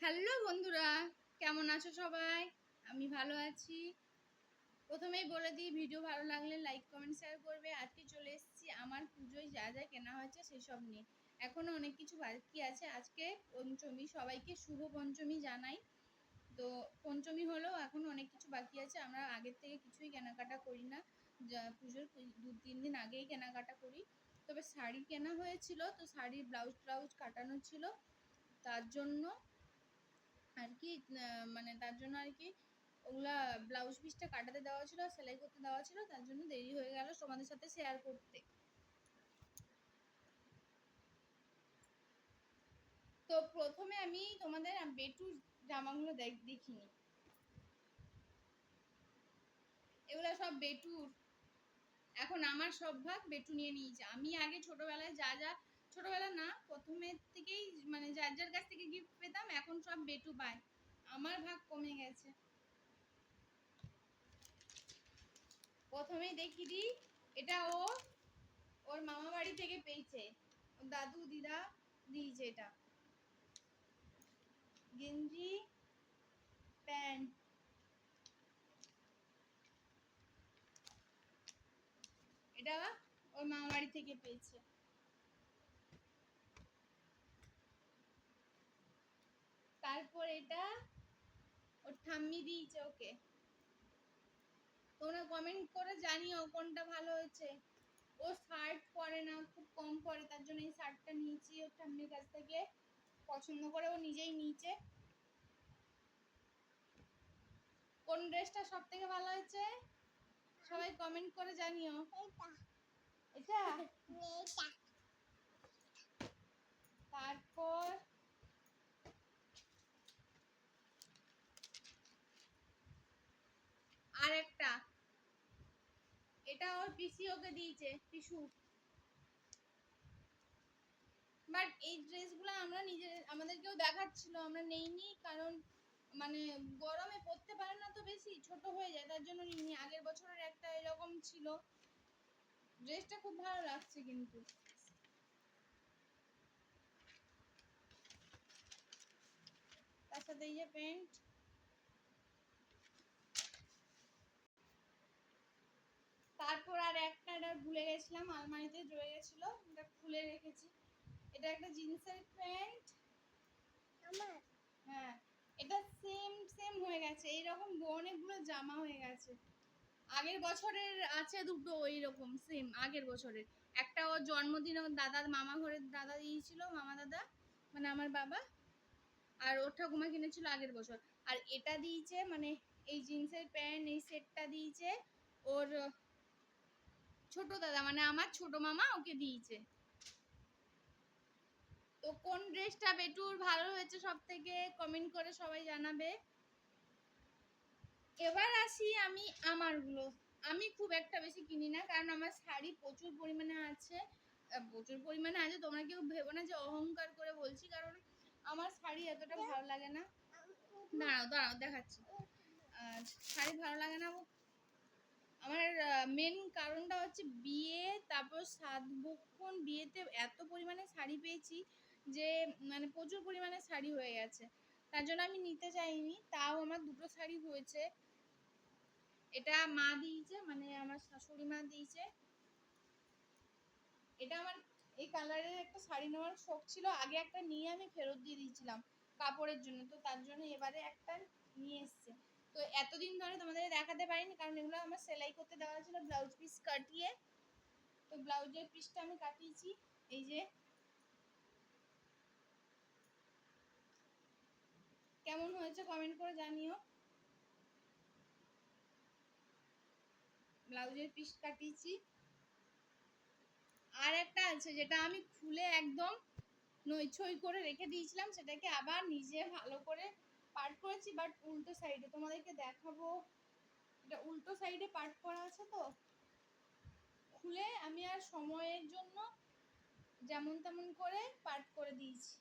Hello বন্ধুরা, কেমন আছো সবাই? আমি ভালো আছি। প্রথমেই বলে দিই, ভিডিও ভালো লাগলে লাইক কমেন্ট শেয়ার করবে। আজকে চলে এসেছি আমার পুজোয় যা যা কেনা হয়েছে সেসব নিয়ে। এখনও অনেক কিছু বাকি আছে। আজকে পঞ্চমী, সবাইকে শুভ পঞ্চমী জানাই। তো পঞ্চমী হলেও এখনও অনেক কিছু বাকি আছে। আমরা আগের থেকে কিছুই কেনাকাটা করি না, যা পুজোর 2-3 দিন আগেই কেনাকাটা করি। তবে শাড়ি কেনা হয়েছিল, তো শাড়ির ব্লাউজ কাটানো ছিল, তার জন্য আর কি মানে তার জন্য আর কি ওগুলা ব্লাউজ পিসটা কাটাতে দেওয়া ছিল, সেলাই করতে দেওয়া ছিল, তার জন্য দেরি হয়ে গেল তোমাদের সাথে শেয়ার করতে। তো প্রথমে আমি তোমাদের বেটুর জামাগুলো দেখিনি। এগুলো সব বেটুর। এখন আমার সব ভাগ বেটু নিয়ে নিয়েছে। আমি আগে ছোটবেলায় যা যা, ছোটবেলা না, প্রথমের থেকেই মানে যার যার কাছ থেকে গিফট পেতাম, এখন সব বেটু পায়। আমার ভাগ কমে গেছে। প্রথমেই দেখি দিই, এটা ওর মামা বাড়ি থেকে পেয়েছে, ওর দাদু দিদা দিয়েছে। এটা গেঞ্জি প্যান্ট, এটা ওর মামা বাড়ি থেকে পেয়েছে। তারপর এটা ওর ঠাম্মি দিয়েছে ওকে। তোমরা কমেন্ট করে জানিও কোনটা ভালো হয়েছে। ও শার্ট পরে না, খুব কম পরে, তার জন্য এই শার্টটা নিয়েছি ওর ঠাম্মির কাছ থেকে। পছন্দ করে ও নিজেই নিয়েছে। কোন ড্রেসটা সব থেকে ভালো হয়েছে সবাই কমেন্ট করে জানিও। এটা তারপর আর একটা, এটা ওর পিসি ওকে দিয়েছে, পিসু। বাট এই ড্রেসগুলো আমরা আমাদেরকেও দেখাচ্ছিল, আমরা নেইনি, কারণ মানে গরমে পরতে পারে না তো, বেশি ছোট হয়ে যায়, তার জন্য নিইনি। আগের বছরের একটা এরকম ছিল, ড্রেসটা খুব ভালো লাগছে কিন্তু। তার সাথে এই যে প্যান্ট। তারপর আর একটা ভুলে গেছিলাম, আলমারিতে রয়ে গেছিল, এটা খুলে রেখেছি। এটা একটা জিন্সের প্যান্ট আমার। হ্যাঁ, এটা সেম সেম হয়ে গেছে, এইরকম অনেকগুলো জামা হয়ে গেছে। আগের বছরের আছে দুটো ওই রকম সেম, আগের বছরের। একটা ওর জন্মদিনে ওর দাদার মামা ঘরের দাদা দিয়েছিল, মামা দাদা মানে আমার বাবা, আর ওর ঠাকুমা কিনেছিল আগের বছর। আর এটা দিয়েছে, মানে এই জিন্সের প্যান্ট এই সেটটা দিয়েছে ওর ছোট দাদা, মানে আমার ছোট মামা ওকে দিয়েছে। তো কোন ড্রেসটা বেটুর ভালো হয়েছে সব থেকে কমেন্ট করে সবাই জানাবে। এবার আসি আমি আমারগুলো। আমি খুব একটা বেশি কিনি না, কারণ আমার শাড়ি প্রচুর পরিমাণে আছে। তোমরা কেউ ভেবো না যে অহংকার করে বলছি, কারণ আমার শাড়ি এতটা ভালো লাগে না। দাঁড়াও দাঁড়াও দেখাচ্ছি। শাড়ি ভালো লাগে না আমার। মেন কারণটা হচ্ছে বিয়ে, তারপর সাধবক্ষণ, বিয়েতে এত পরিমাণে শাড়ি পেয়েছি যে মানে প্রচুর পরিমাণে শাড়ি হয়ে গেছে, তার জন্য আমি নিতে চাইনি। তাও আমার দুটো শাড়ি হয়েছে। এটা মা দিয়েছে, মানে আমার শাশুড়ি মা দিয়েছে। এটা আমার এই কালারের একটা শাড়ি নেওয়ার শখ ছিল, আগে একটা নিয়ে আমি ফেরত দিয়ে দিয়েছিলাম কাপড়ের জন্য, তো তার জন্য এবারে একটা নিয়ে এসছে। তো এতদিন ধরে তোমাদের দেখাতে পারিনি, কারণ এগুলো আমার সেলাই করতে দেওয়া ছিল ব্লাউজ পিস কাটিয়ে। তো ব্লাউজের পিসটা আমি কাটিয়েছি, এই যে। কেমন হয়েছে কমেন্ট করে জানিও। ব্লাউজের পিস কাটিয়েছি। আর একটা আছে যেটা আমি খুলে একদম নইছই করে রেখে দিয়েছিলাম, সেটাকে আবার নিজে ভালো করে পার্ট করেছি, বাট উল্টো সাইডে তোমাদেরকে দেখাবো। এটা উল্টো সাইডে পার্ট করা আছে, তো খুলে আমি আর সময়ের জন্য যেমন তেমন করে পার্ট করে দিয়েছি।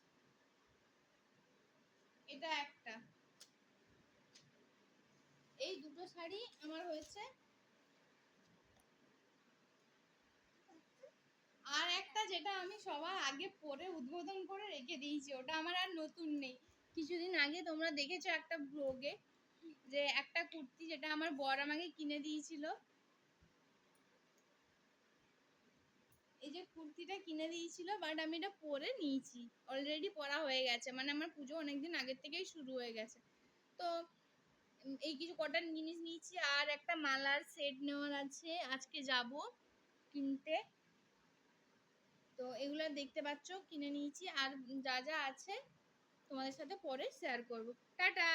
এটা একটা, এই দুটো শাড়ি আমার হয়েছে। আর একটা যেটা আমি সবার আগে পরে উদ্বোধন করে রেখে দিয়েছি, ওটা আমার আর নতুন নেই, কিছুদিন আগে তোমরা দেখেছো একটা ব্লগে যে একটা কুর্তি যেটা আমার বর আমাকে কিনে দিয়েছিল, এই যে কুর্তিটা কিনে দিয়েছিল, বাট আমি এটা পরে নিয়েছি, অলরেডি পরা হয়ে গেছে, মানে আমার পুজো অনেকদিন আগের থেকেই শুরু হয়ে গেছে। তো এই কিছু কটা জিনিস নিয়েছি, আর একটা মালার সেট নেওয়ার আছে, আজকে যাব কিনতে। তো এগুলো দেখতে পাচ্ছ কিনে নিয়েছি, আর যা যা আছে তোমাদের সাথে পরে শেয়ার করব। টাটা।